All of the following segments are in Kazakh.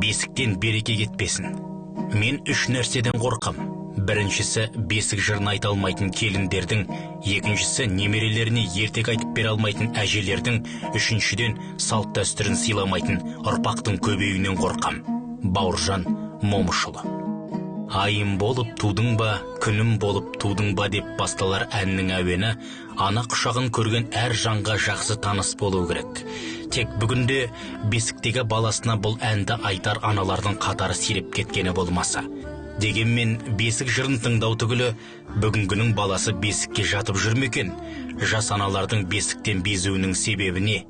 Бесіктен береке кетпесін. Мен үш нәрседен қорқам. Біріншісі, бесік жырын айта алмайтын келіндердің, екіншісі, немерелеріне ертек айтып бере алмайтын әжелердің, үшіншіден, салт дәстүрін сыйламайтын ұрпақтың көбеюінен қорқам. Бауыржан Момышұлы. Айым болып тудың ба, күнім болып тудың ба деп басталар әннің әуені ана құшағын көрген әр жанға жақсы таныс болу керек. Тек бүгінде бесіктегі баласына бұл әнді айтар аналардың қатары сиреп кеткені болмаса. Дегенмен бесік жырын тыңдау түгілі бүгінгінің баласы бесікке жатып жүрмекен. Жас аналардың бесіктен безуінің себебі не?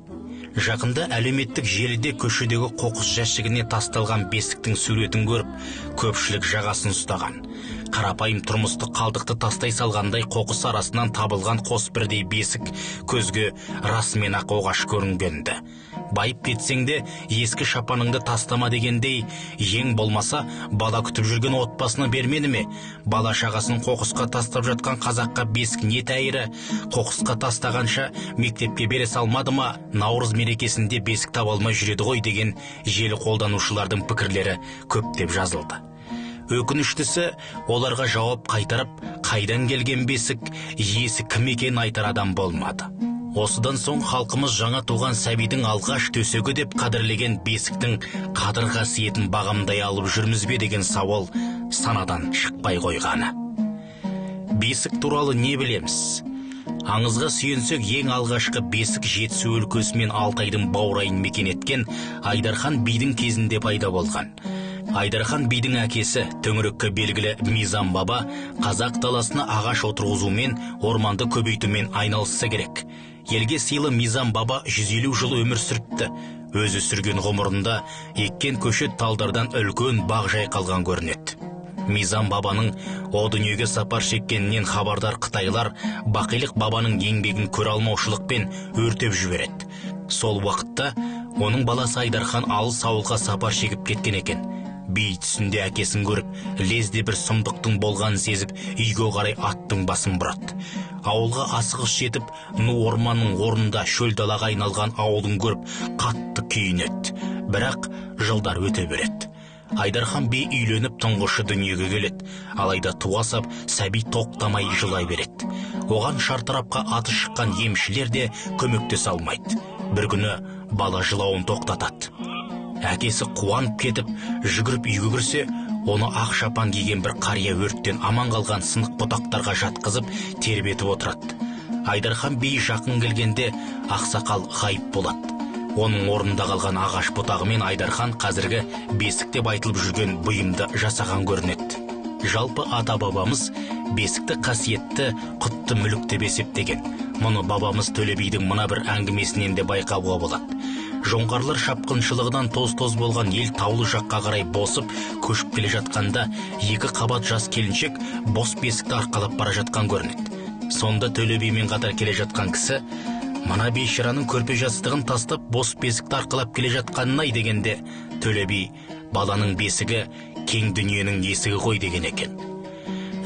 Жақында әлеуметтік желіде көшедегі қоқыс жәшігіне тасталған бесіктің суретін көріп, көпшілік жағасын ұстаған. Қарапайым тұрмыстық қалдықты тастай салғандай қоқыс арасынан табылған қос бірдей бесік көзге расымен ақ оғаш көрінгенді. Байып кетсең де ескі шапаныңды тастама дегендей, ең болмаса бала күтіп жүрген отбасына бермеді ме? Бала шағасын қоқысқа тастап жатқан қазаққа бесік не тәйірі? Қоқысқа тастағанша мектепке бере салмады ма? Наурыз мерекесінде бесік таба алмай жүреді ғой деген желі қолданушылардың пікірлері көптеп жазылды. Өкініштісі, оларға жауап қайтарып, қайдан келген бесік, иесі кім екенін айтар адам болмады. Осыдан соң халқымыз жаңа туған сәбидің алғаш төсегі деп қадірлеген бесіктің қадір қасиетін бағамдай алып жүрміз бе деген сауал санадан шықпай қойғаны. Бесік туралы не білеміз? Аңызға сүйенсек, ең алғашқы бесік Жетісу өлкесі мен Алтайдың баурайын мекен еткен Айдархан бидің кезінде пайда болған. Айдархан бидің әкесі, төңірекке белгілі Мизам баба, қазақ даласына ағаш отырғызумен, орманды көбейтумен айналысса керек. Елге сыйлы Мизам баба 150 жыл өмір сүріпті. Өзі сүрген ғұмырында еккен көшет талдардан үлкен бақ жайқалған көрінеді. Мизам бабаның о дүниеге сапар шеккенінен хабардар қытайлар Бақилық бабаның еңбегін көре алмаушылықпен өртеп жібереді. Сол уақытта оның баласы Айдархан алыс ауылға сапар шегіп кеткен екен. Би түсінде әкесін көріп, лезде бір сұмдықтың болғанын сезіп, үйге қарай аттың басын бұрады. Ауылға асығыс жетіп, Ну орманның орнында шөл далаға айналған ауылын көріп, қатты күйінеді. Бірақ жылдар өте береді. Айдархан би үйленіп тұңғышы дүниеге келеді. Алайда туа сап, сәби тоқтамай жылай береді. Оған шартарапқа аты шыққан емшілер де көмектесе алмайды. Бір күні бала жылауын тоқтатады. Әкесі қуанып кетіп, жүгіріп үйге кірсе, оны ақ шапан киген бір қария өрттен аман қалған сынық бұтақтарға жатқызып тербетіп отырады. Айдархан би жақын келгенде ақсақал ғайып болады. Оның орнында қалған ағаш бұтағымен Айдархан қазіргі бесік деп айтылып жүрген бұйымды жасаған көрінеді. Жалпы ата бабамыз бесікті қасиетті, құтты мүлік деп есептеген. Мұны бабамыз Төле бидің мына бір әңгімесінен де байқауға болады. Жоңғарлар шапқыншылығынан тоз-тоз болған ел таулы жаққа қарай босып, көшіп келе жатқанда екі қабат жас келіншек бос бесікті арқалап бара жатқан көрінеді. Сонда Төле бимен қатар келе жатқан кісі, мына бейшараның көрпе жастығын тастап бос бесікті арқалап келе жатқанын-ай дегенде, Төле би баланың бесігі кең дүниенің есігі ғой деген екен.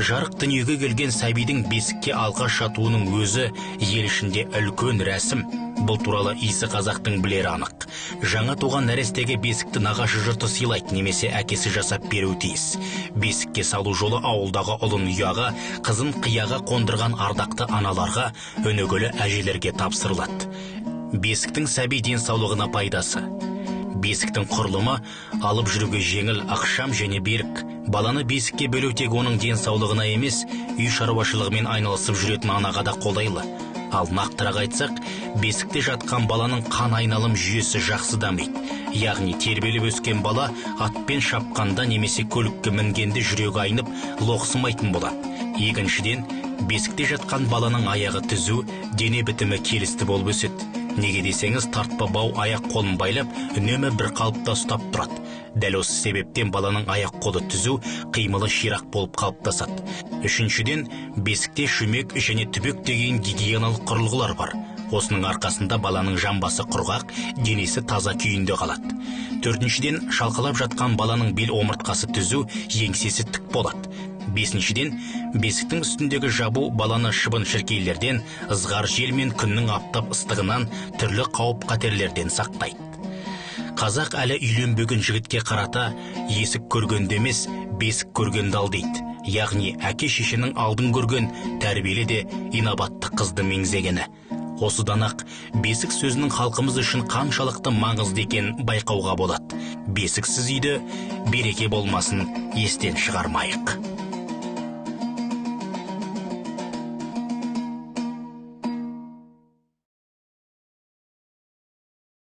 Жарық дүниеге келген сәбидің бесікке алғаш жатуының өзі ел ішінде үлкен рәсім. Бұл туралы исі қазақтың білері анық. Жаңа туған нәрестеге бесікті нағашы жұрты сыйлайды, немесе әкесі жасап беруі тиіс. Бесікке салу жолы ауылдағы ұлын ұяға, қызын қияға қондырған ардақты аналарға, өнегөлі әжелерге тапсырылады. Бесіктің сәби денсаулығына пайдасы. Бесіктің құрылымы алып жүруге жеңіл, ақшам және берік. Баланы бесікке бөлу тек оның денсаулығына емес, үй шаруашылығымен айналысып жүретін анаға да қолайлы. Ал нақтырақ айтсақ, бесікте жатқан баланың қан айналым жүйесі жақсы дамиды. Яғни тербеліп өскен бала атпен шапқанда немесе көлікке мінгенде жүрегі айнып, лоқсымайтын болады. Екіншіден, бесікте жатқан баланың аяғы түзу, дене бітімі келісті болып өседі. Неге десеңіз, тартпа бау аяқ қолын байлап, үнемі бір қалыпта ұстап тұрады. Дәл осы себептен баланың аяқ қолы түзу, қимылы ширақ болып қалыптасады. Үшіншіден, бесікте шүмек және түбек деген гигиеналық құрылғылар бар. Осының арқасында баланың жамбасы құрғақ, денесі таза күйінде қалады. Төртіншіден, шалқалап жатқан баланың бел омыртқасы түзу, еңсесі тік болады. Бесіншіден, бесіктің үстіндегі жабу баланы шыбын-шіркейлерден, ызғар жел мен күннің аптап ыстығынан, түрлі қауіп қатерлерден сақтайды. Қазақ әлі үйленбеген жігітке қарата есік көргенде емес, бесік көргенді ал дейді. Яғни әке шешенің алдын көрген тәрбиелі де инабатты қызды меңзегені. Осыдан-ақ бесік сөзінің халқымыз үшін қаншалықты маңызды екенін байқауға болады. Бесіксіз үйде береке болмасын естен шығармайық.